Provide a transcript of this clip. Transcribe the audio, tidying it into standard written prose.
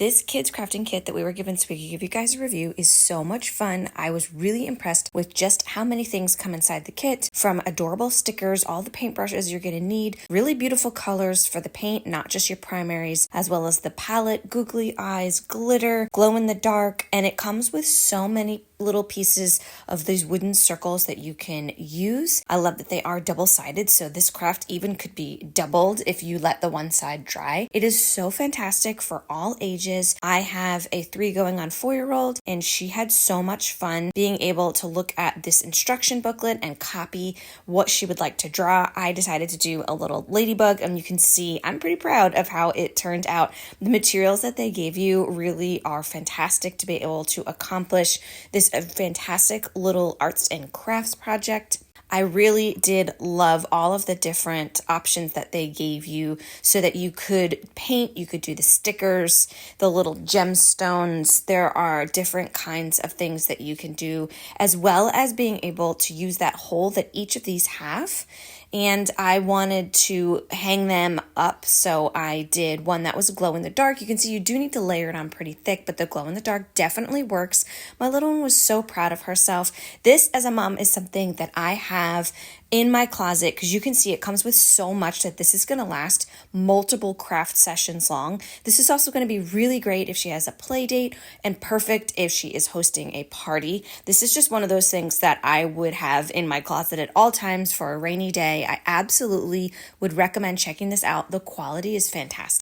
This kids crafting kit that we were given so we could give you guys a review is so much fun. I was really impressed with just how many things come inside the kit, from adorable stickers, all the paintbrushes you're going to need, really beautiful colors for the paint, not just your primaries, as well as the palette, googly eyes, glitter, glow in the dark, and it comes with so many little pieces of these wooden circles that you can use. I love that they are double-sided, so this craft even could be doubled if you let the one side dry. It is so fantastic for all ages. I have a 3 going on 4-year-old, and she had so much fun being able to look at this instruction booklet and copy what she would like to draw. I decided to do a little ladybug, and you can see I'm pretty proud of how it turned out. The materials that they gave you really are fantastic to be able to accomplish this fantastic little arts and crafts project. I really did love all of the different options that they gave you so that you could paint, you could do the stickers, the little gemstones. There are different kinds of things that you can do, as well as being able to use that hole that each of these have. And I wanted to hang them up, so I did one that was glow in the dark. You can see you do need to layer it on pretty thick, but the glow in the dark definitely works. My little one was so proud of herself. This, as a mom, is something that I have in my closet because you can see it comes with so much that this is going to last multiple craft sessions long. This is also going to be really great if she has a play date and perfect if she is hosting a party. This is just one of those things that I would have in my closet at all times for a rainy day. I absolutely would recommend checking this out. The quality is fantastic.